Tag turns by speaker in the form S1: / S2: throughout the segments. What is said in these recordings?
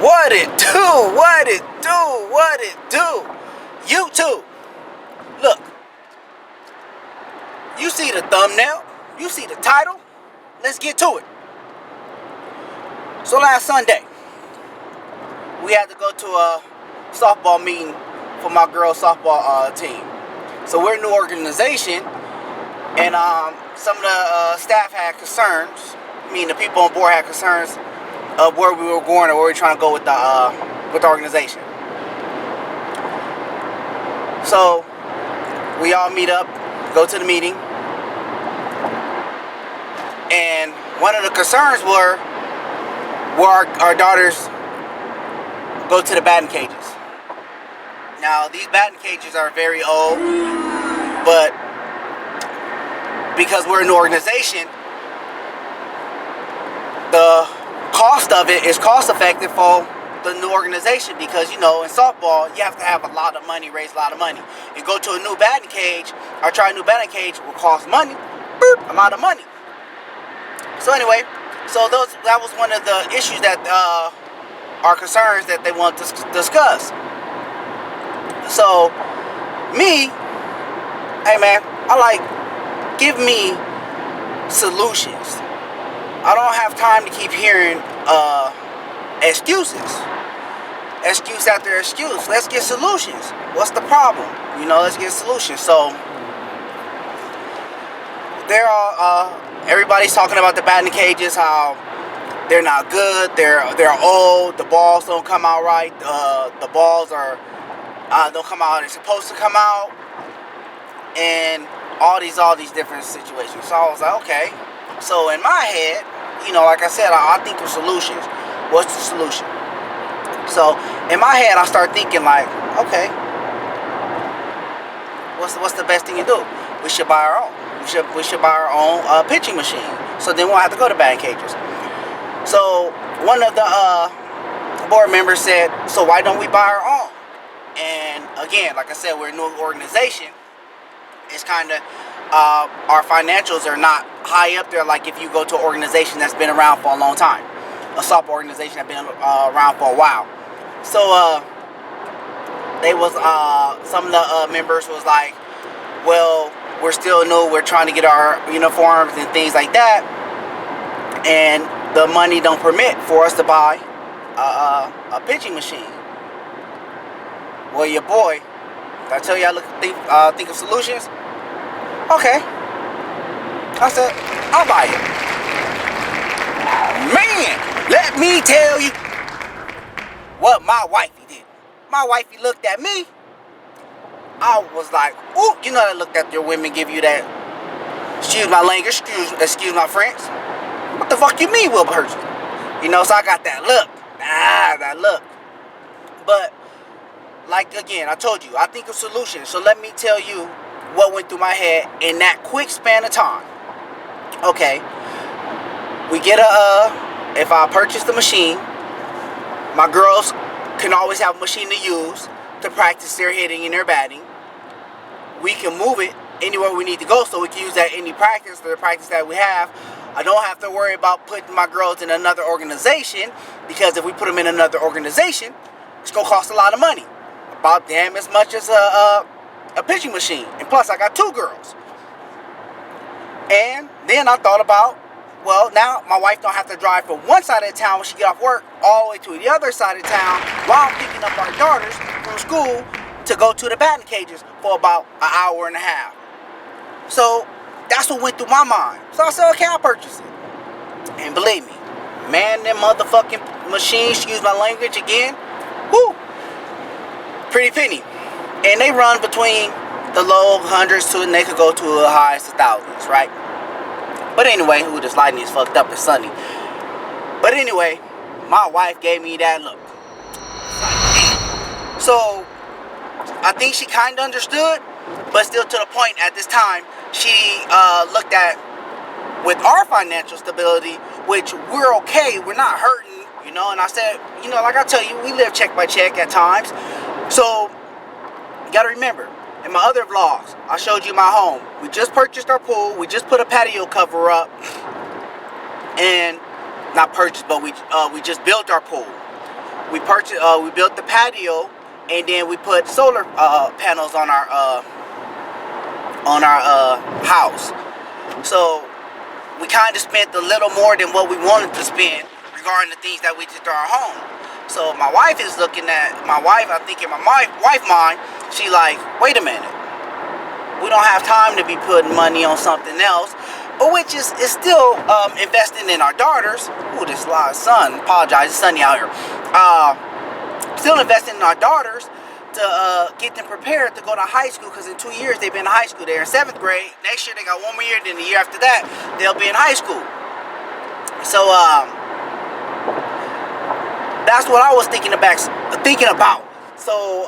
S1: What it do? What it do? What it do? YouTube. Look. You see the thumbnail. You see the title. Let's get to it. So last Sunday, we had to go to a softball meeting for my girls' softball team. So we're a new organization, and some of the staff had concerns. I mean, the people on board had concerns of where we were going or where we were trying to go with the organization. So we all meet up, go to the meeting, and one of the concerns were our daughters go to the batting cages. Now, these batting cages are very old, but because we're an organization, the cost of it is cost effective for the new organization, because in softball you have to have a lot of money, raise a lot of money. You go to a new batting cage or try a new batting cage will cost money, a lot of money. So anyway, that was one of the issues that are concerns that they want to discuss. So me, hey man, give me solutions. I don't have time to keep hearing excuses. Excuse after excuse. Let's get solutions. What's the problem? Let's get solutions. So everybody's talking about the batting cages, how they're not good, they're old, the balls don't come out right, the balls don't come out how they're supposed to come out, and all these different situations. So I was like, okay. So in my head, like I said, I think of solutions. What's the solution? So in my head, I start thinking like, okay, what's the best thing to do? We should buy our own. We should buy our own pitching machine. So then we'll have to go to batting cages. So one of the board members said, so why don't we buy our own? And again, like I said, we're a new organization. It's kind of our financials are not high up there like if you go to an organization that's been around for a long time, a softball organization that's been around for a while. So some of the members was like, well, we're still new, we're trying to get our uniforms and things like that, and the money don't permit for us to buy a pitching machine. Well, your boy, did I tell you I think of solutions? Okay. I said, I'll buy it. Man, let me tell you what my wifey did. My wifey looked at me. I was like, ooh, that look at your women give you that, excuse my language, excuse my French. What the fuck you mean, Will Purchase? So I got that look. That look. But, like again, I told you, I think of solutions. So let me tell you what went through my head in that quick span of time. Okay. We get if I purchase the machine, my girls can always have a machine to use to practice their hitting and their batting. We can move it anywhere we need to go, so we can use that any practice, the practice that we have. I don't have to worry about putting my girls in another organization, because if we put them in another organization, it's going to cost a lot of money. About damn as much as a pitching machine. And plus, I got 2 girls. And then I thought about, well, now my wife don't have to drive from one side of the town when she get off work all the way to the other side of the town while I'm picking up our daughters from school to go to the batting cages for about an hour and a half. So that's what went through my mind. So I said, okay, I'll purchase it. And believe me, man, them motherfucking machines, excuse my language again, whoo, pretty penny. And they run between the low hundreds to, and they could go to the highest of thousands, right? But anyway, this lighting is fucked up, it's sunny. But anyway, my wife gave me that look. So I think she kind of understood, but still to the point at this time, she looked at, with our financial stability, which we're okay, we're not hurting, and I said, like I tell you, we live check by check at times. So you gotta remember, in my other vlogs, I showed you my home. We just purchased our pool, we just put a patio cover up, and not purchased, but we just built our pool. we built the patio, and then we put solar panels on our house. So we kind of spent a little more than what we wanted to spend regarding the things that we did to our home. So my wife is looking at I think in my wife mind, she like, wait a minute, we don't have time to be putting money on something else, but which is still investing in our daughters. Ooh, this live sun. Apologize, it's sunny out here. Still investing in our daughters to get them prepared to go to high school, because in 2 years they've been in high school. They're in 7th grade. Next year they got 1 more year, then the year after that they'll be in high school. So that's what I was thinking about. So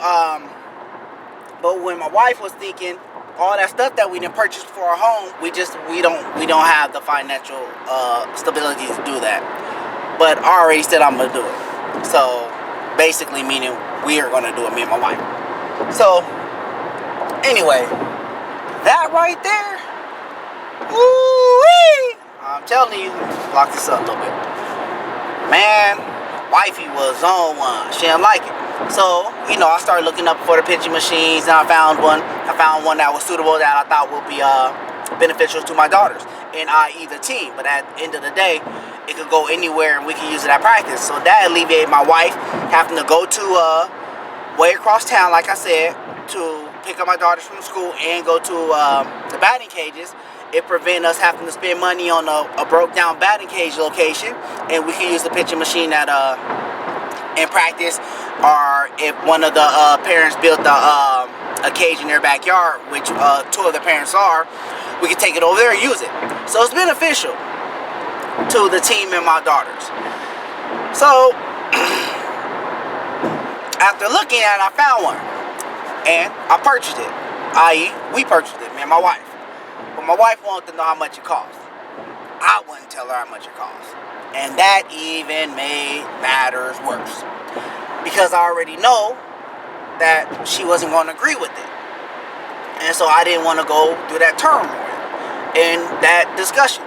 S1: but when my wife was thinking all that stuff that we didn't purchase for our home, we don't have the financial stability to do that. But I already said I'm gonna do it. So basically meaning we are gonna do it, me and my wife. So anyway, that right there, woo-wee, I'm telling you, block this up a little bit. Man, wifey was on one. She didn't like it. So, you know, I started looking up for the pitching machines, and I found one that was suitable, that I thought would be beneficial to my daughters, and i.e. the team. But at the end of the day, it could go anywhere and we could use it at practice. So that alleviated my wife having to go to way across town, like I said, to pick up my daughters from school and go to the batting cages. It prevented us having to spend money on a broke down batting cage location, and we can use the pitching machine at in practice, or if one of the parents built a cage in their backyard, which 2 of the parents are, we can take it over there and use it. So it's beneficial to the team and my daughters. So after looking at it, I found one and I purchased it, i.e. we purchased it, me and my wife. But my wife wanted to know how much it cost. I wouldn't tell her how much it cost, and that even made matters worse, because I already know that she wasn't going to agree with it, and so I didn't want to go through that turmoil and that discussion.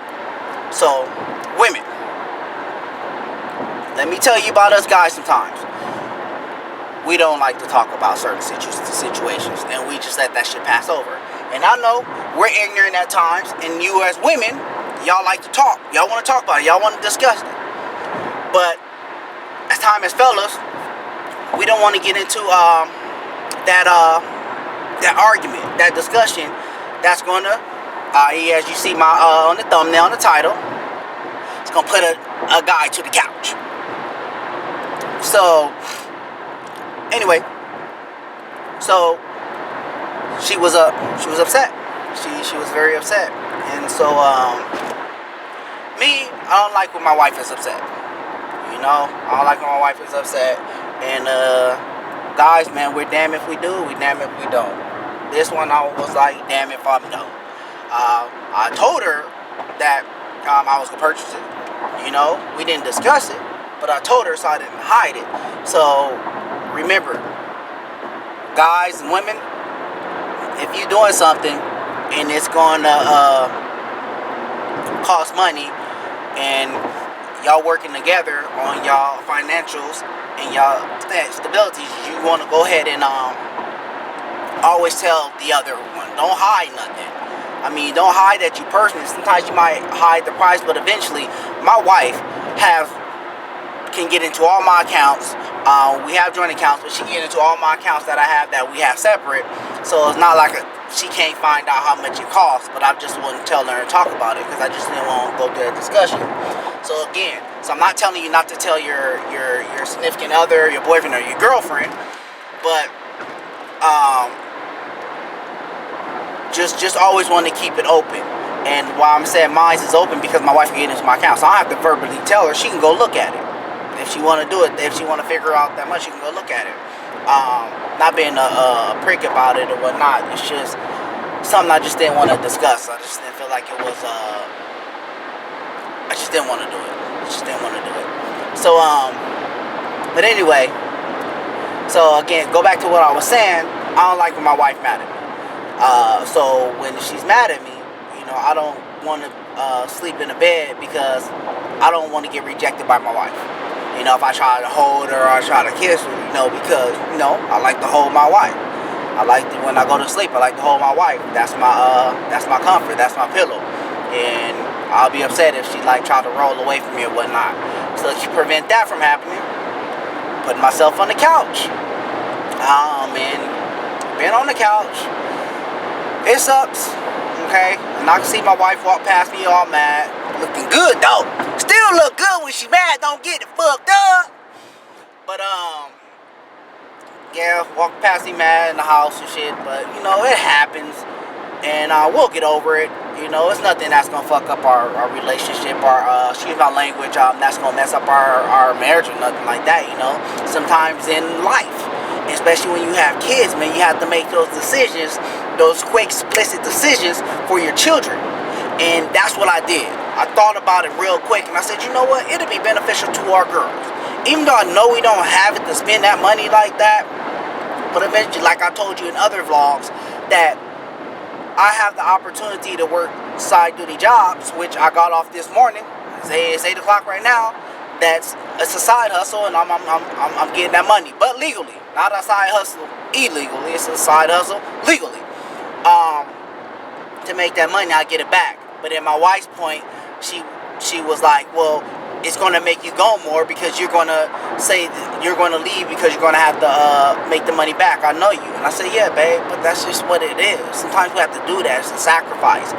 S1: So women, let me tell you about us guys. Sometimes we don't like to talk about certain situations, and we just let that shit pass over. And I know we're ignorant at times, and you as women, y'all like to talk. Y'all want to talk about it. Y'all want to discuss it. But as time as fellas, we don't want to get into that argument, that discussion that's going to, as you see my on the thumbnail, on the title, it's going to put a guy to the couch. So anyway, so she was upset. She was very upset. And so me, I don't like when my wife is upset. You know, I don't like when my wife is upset. And guys, man, we're damn if we do, we damn if we don't. This one I was like, damn if I don't. I told her that I was gonna purchase it. You know, we didn't discuss it, but I told her, so I didn't hide it. So remember, guys and women, if you're doing something and it's gonna cost money, and y'all working together on y'all financials and y'all stability, you want to go ahead and always tell the other one. Don't hide nothing. I mean, don't hide that you personally. Sometimes you might hide the price, but eventually, my wife can get into all my accounts. We have joint accounts, but she can get into all my accounts that I have that we have separate. So it's not like she can't find out how much it costs, but I just wouldn't tell her and talk about it, because I just didn't want to go through that discussion. So again, I'm not telling you not to tell your significant other, your boyfriend, or your girlfriend, but just always want to keep it open. And why I'm saying mine is open, because my wife can get into my account, so I don't have to verbally tell her. She can go look at it if she want to do it. If she want to figure out that much, she can go look at it. Not being a prick about it or whatnot. It's just something I just didn't want to discuss. I just didn't feel like it was. I just didn't want to do it. So but anyway. So again, go back to what I was saying. I don't like when my wife mad at me. So when she's mad at me, you know, I don't want to sleep in a bed, because I don't want to get rejected by my wife. You know, if I try to hold her or I try to kiss her, you know, because, you know, I like to hold my wife. I like to, when I go to sleep, I like to hold my wife. That's my comfort. That's my pillow. And I'll be upset if she like try to roll away from me or whatnot. So to prevent that from happening, putting myself on the couch. And being on the couch, it sucks. Okay, and I can see my wife walk past me all mad, looking good though. Still look good when she mad. Don't get it fucked up. But yeah, walk past me mad in the house and shit. But you know, it happens, and we'll get over it. You know, it's nothing that's gonna fuck up our relationship, excuse my language, that's gonna mess up our marriage or nothing like that. You know, sometimes in life, especially when you have kids, man, you have to make those decisions, those quick, explicit decisions for your children. And that's what I did. I thought about it real quick, and I said, you know what? It'll be beneficial to our girls. Even though I know we don't have it to spend that money like that, but eventually, like I told you in other vlogs, that I have the opportunity to work side duty jobs, which I got off this morning. It's 8 o'clock right now. It's a side hustle, and I'm getting that money, but legally, not a side hustle illegally. It's a side hustle legally. To make that money, I get it back. But in my wife's point, she was like, well, it's gonna make you go more because you're gonna say you're gonna leave because you're gonna have to make the money back. I know you. And I said, yeah, babe, but that's just what it is. Sometimes we have to do that. It's a sacrifice.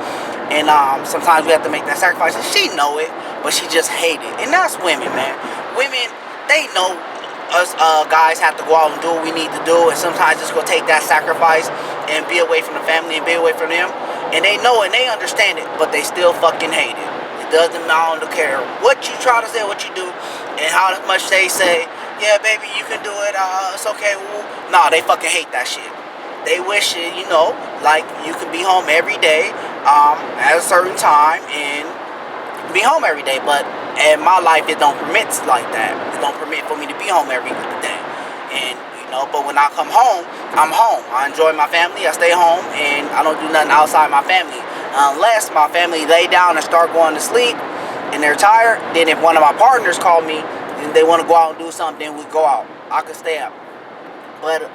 S1: And sometimes we have to make that sacrifice. And she know it, but she just hate it. And that's women, man. Women, they know us guys have to go out and do what we need to do. And sometimes it's gonna take that sacrifice and be away from the family and be away from them. And they know it and they understand it, but they still fucking hate it. Doesn't matter, don't care what you try to say, what you do, and how much they say, yeah, baby, you can do it, it's okay. Nah, they fucking hate that shit. They wish it, you know, like you could be home every day, at a certain time, and be home every day. But in my life, it don't permit like that. It don't permit for me to be home every day. And you know, but when I come home, I'm home. I enjoy my family. I stay home, and I don't do nothing outside my family. Unless my family lay down and start going to sleep and they're tired, then if one of my partners call me and they want to go out and do something, then we go out. I can stay up. But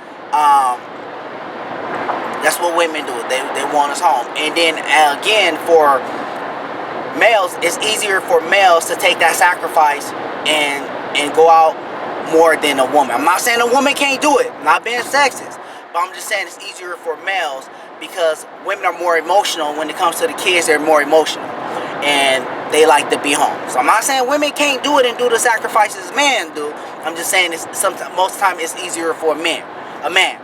S1: that's what women do. They want us home. And then again, for males, it's easier for males to take that sacrifice and go out more than a woman. I'm not saying a woman can't do it. I'm not being sexist. But I'm just saying it's easier for males because women are more emotional. When it comes to the kids, they're more emotional. And they like to be home. So I'm not saying women can't do it and do the sacrifices men do. I'm just saying it's most of the time it's easier for a man. A man.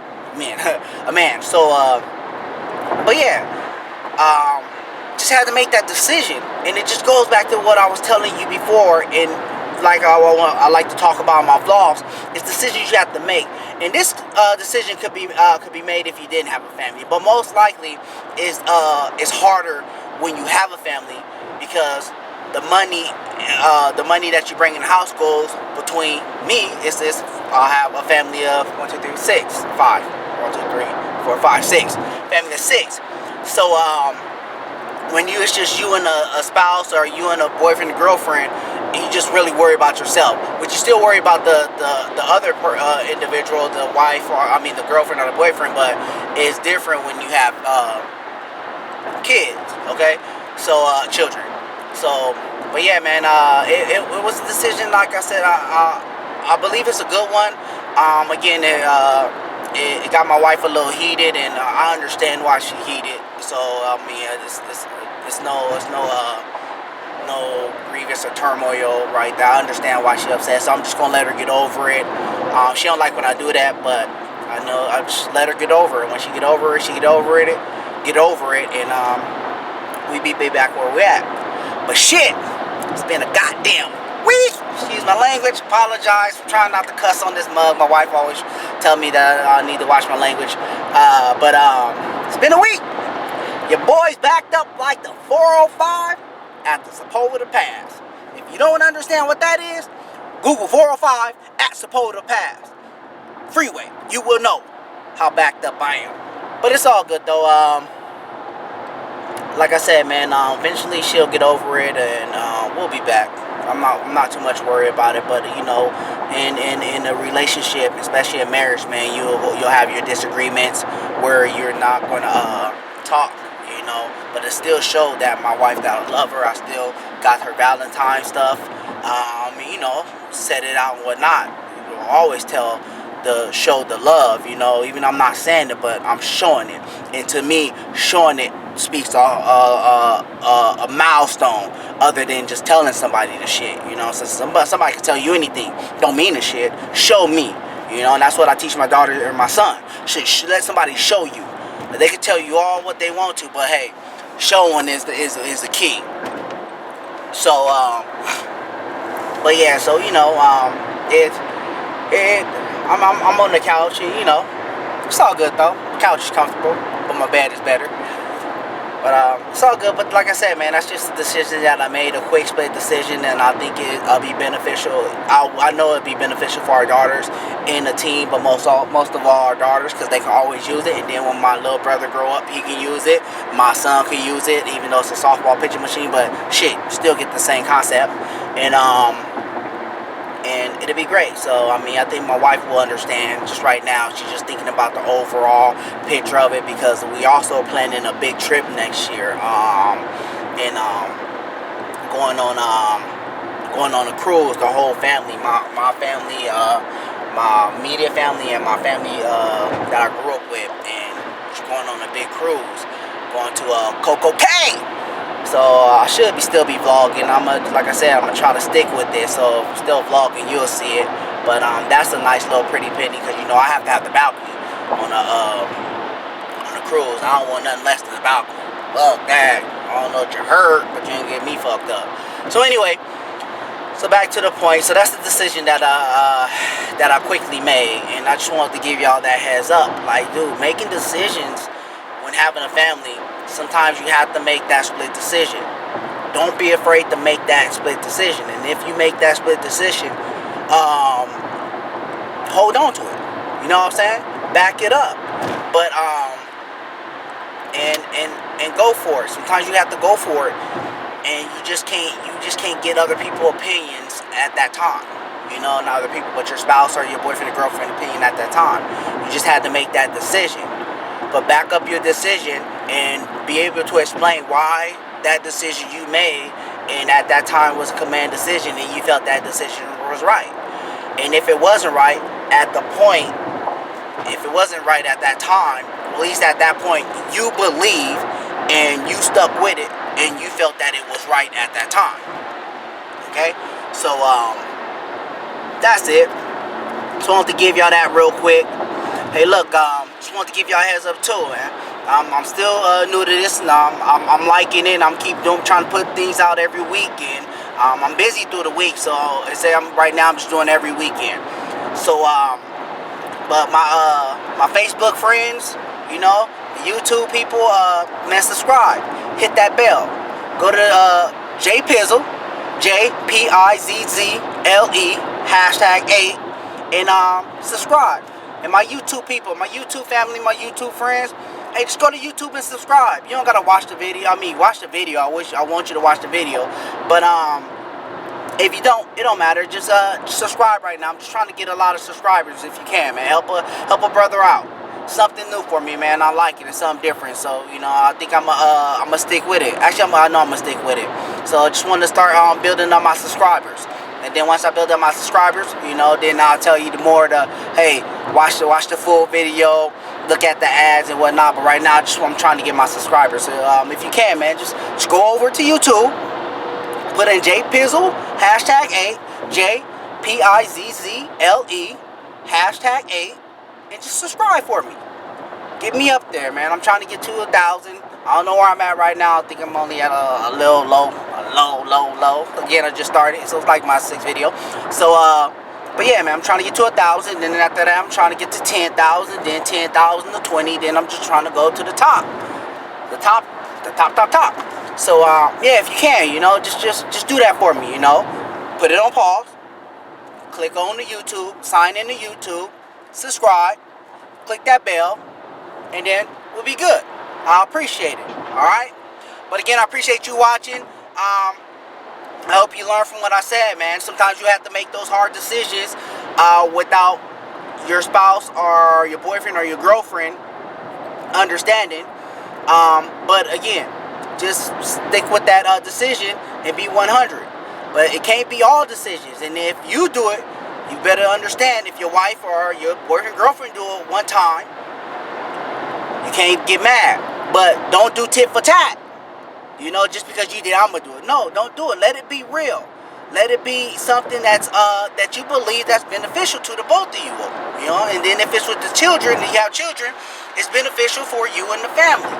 S1: So, but yeah. Just had to make that decision. And it just goes back to what I was telling you before. And like I like to talk about in my vlogs, it's decisions you have to make. And this decision could be made if you didn't have a family, but most likely is harder when you have a family because the money that you bring in the house goes between me. I have a family of 1, 2, 3, 6, 5, 1, 2, 3, 4, 5, 6, family of 6. So when it's just you and a spouse or you and a boyfriend and girlfriend, you just really worry about yourself. But you still worry about the other individual, the wife, or I mean the girlfriend or the boyfriend. But it's different when you have kids, okay? So children. So, but yeah, man, it was a decision. Like I said, I believe it's a good one. Again, it got my wife a little heated, and I understand why she heated. So I mean, it's no grievous or turmoil right there. I understand why she upset, so I'm just gonna let her get over it. She don't like when I do that, but I know I just let her get over it. When she get over it, and we be back where we at. But shit, it's been a goddamn week. Excuse my language. Apologize for trying not to cuss on this mug. My wife always tell me that I need to watch my language. But it's been a week. Your boy's backed up like the 405 at the Sepulveda Pass. If you don't understand what that is, Google 405 at Sepulveda Pass freeway. You will know how backed up I am. But it's all good though. Like I said, man, eventually she'll get over it, and we'll be back. I'm not too much worried about it. But you know, in a relationship, especially a marriage, man, you'll have your disagreements where you're not gonna talk. You know, but it still showed that my wife that I love her. I still got her Valentine stuff. You know, set it out and whatnot. I'll always show the love, you know, even I'm not saying it, but I'm showing it. And to me, showing it speaks a milestone other than just telling somebody the shit, you know. So somebody can tell you anything, don't mean the shit, show me, you know. And that's what I teach my daughter and my son. Let somebody show you. They can tell you all what they want to, but hey, showing is the key. So but yeah, so you know, I'm on the couch, and you know, it's all good though. The couch is comfortable, but my bed is better. But it's all good. But like I said, man, that's just a decision that I made, a quick split decision, and I think it'll be beneficial. I know it'll be beneficial for our daughters in the team, but most of all our daughters, because they can always use it. And then when my little brother grow up, he can use it. My son can use it, even though it's a softball pitching machine. But shit, still get the same concept, and it'll be great. So I mean, I think my wife will understand. Just right now, she's just thinking about the overall picture of it, because we also planning a big trip next year, and going on a cruise. The whole family, my family, my immediate family, and my family that I grew up with, and she's going on a big cruise, going to Coco Cay. So I should still be vlogging. Like I said, I'm gonna try to stick with this. So still vlogging, you'll see it. But that's a nice little pretty penny, because you know I have to have the balcony on a cruise. I don't want nothing less than the balcony. Fuck that. I don't know what you heard, but you ain't get me fucked up. So anyway, so back to the point. So that's the decision that I quickly made, and I just wanted to give y'all that heads up. Like, dude, making decisions when having a family, sometimes you have to make that split decision. Don't be afraid to make that split decision. And if you make that split decision, hold on to it. You know what I'm saying? Back it up. But and go for it. Sometimes you have to go for it, and you just can't get other people's opinions at that time. You know, not other people, but your spouse or your boyfriend or girlfriend opinion at that time. You just had to make that decision. But back up your decision and be able to explain why that decision you made, and at that time was a command decision, and you felt that decision was right. And if it wasn't right at the point, if it wasn't right at that time, at least at that point you believed and you stuck with it, and you felt that it was right at that time. Okay? So that's it. Just wanted to give y'all that real quick. Hey, look, just want to give y'all a heads up too, man. I'm still new to this, and I'm liking it. I'm trying to put things out every weekend. I'm busy through the week, so right now I'm just doing every weekend. So but my Facebook friends, you know, the YouTube people, man, subscribe, hit that bell, go to JPizzle, JPIZZLE #8, and subscribe. And my YouTube people, my YouTube family, my YouTube friends, hey, just go to YouTube and subscribe. You don't gotta watch the video. I mean, watch the video. I want you to watch the video. But if you don't, it don't matter. Just subscribe right now. I'm just trying to get a lot of subscribers if you can, man. Help a brother out. Something new for me, man. I like it. It's something different. So you know, I think I'm gonna stick with it. Actually, I know I'm gonna stick with it. So I just want to start building up my subscribers. And then once I build up my subscribers, you know, then I'll tell you hey, watch the full video, look at the ads and whatnot. But right now, I'm trying to get my subscribers. So if you can, man, just go over to YouTube, put in JPizzle #8, JPIZZLE #8, and just subscribe for me. Get me up there, man. I'm trying to get to 1,000. I don't know where I'm at right now. I think I'm only at a little low. Again, I just started, so it's like my 6th video. So, but yeah, man, I'm trying to get to 1,000. Then after that, I'm trying to get to 10,000. Then 10,000 to 20. Then I'm just trying to go to the top. The top. So, yeah, if you can, you know, just do that for me, you know. Put it on pause. Click on the YouTube. Sign in to YouTube. Subscribe. Click that bell. And then we'll be good. I appreciate it. Alright? But again, I appreciate you watching. I hope you learn from what I said, man. Sometimes you have to make those hard decisions without your spouse or your boyfriend or your girlfriend understanding. But again, just stick with that decision and be 100. But it can't be all decisions. And if you do it, you better understand, if your wife or your boyfriend, girlfriend do it one time, you can't get mad. But don't do tit for tat. You know, just because you did, I'm gonna do it. No, don't do it. Let it be real. Let it be something that's that you believe that's beneficial to the both of you. You know, and then if it's with the children, and you have children, it's beneficial for you and the family.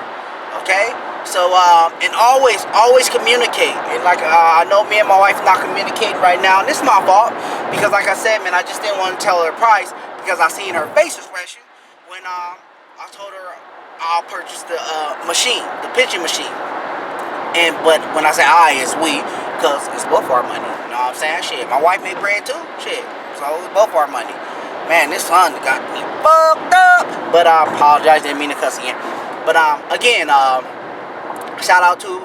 S1: Okay? So and always communicate. And like I know me and my wife not communicating right now, and it's my fault, because like I said, man, I just didn't want to tell her the price, because I seen her face expression when I told her I'll purchase the machine, the pitching machine. But when I say I, it's we, because it's both our money. You know what I'm saying? Shit, my wife made bread too. Shit, so it's both our money. Man, this son got me fucked up. But I apologize, didn't mean to cuss again. But again, shout out to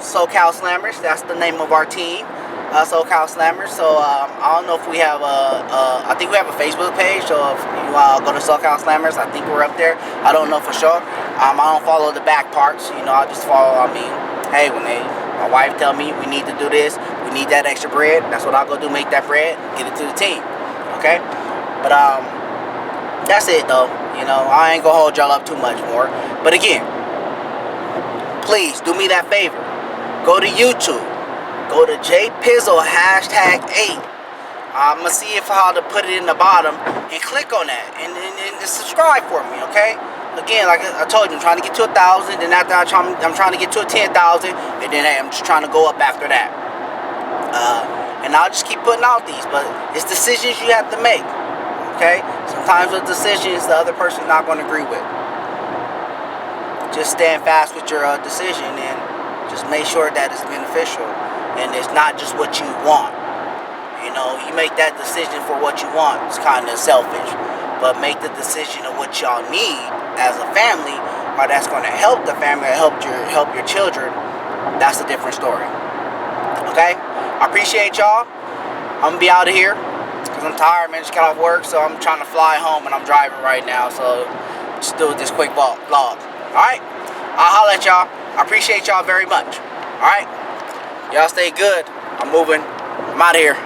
S1: SoCal Slammers. That's the name of our team, SoCal Slammers. So I don't know if we have I think we have a Facebook page. So if you go to SoCal Slammers, I think we're up there. I don't know for sure. I don't follow the back parts. You know, I just follow. I mean, hey, when my wife tell me we need to do this, we need that extra bread, that's what I'll go do, make that bread, get it to the team. Okay? But that's it though. You know, I ain't gonna hold y'all up too much more. But again, please do me that favor. Go to YouTube. Go to JPizzle #8. I'm gonna see how to put it in the bottom, and click on that and subscribe for me, okay? Again, like I told you, I'm trying to get to 1,000, and after I'm trying to get to 10,000, and then hey, I'm just trying to go up after that. And I'll just keep putting out these, but it's decisions you have to make, okay? Sometimes with decisions the other person's not going to agree with. Just stand fast with your decision, and just make sure that it's beneficial, and it's not just what you want. You know, you make that decision for what you want, it's kind of selfish. But make the decision of what y'all need as a family, or that's going to help the family, or help your children. That's a different story. Okay? I appreciate y'all. I'm going to be out of here because I'm tired, man. Just got off work, so I'm trying to fly home, and I'm driving right now. So just do this quick vlog. Alright? I'll holler at y'all. I appreciate y'all very much. Alright? Y'all stay good. I'm moving. I'm out of here.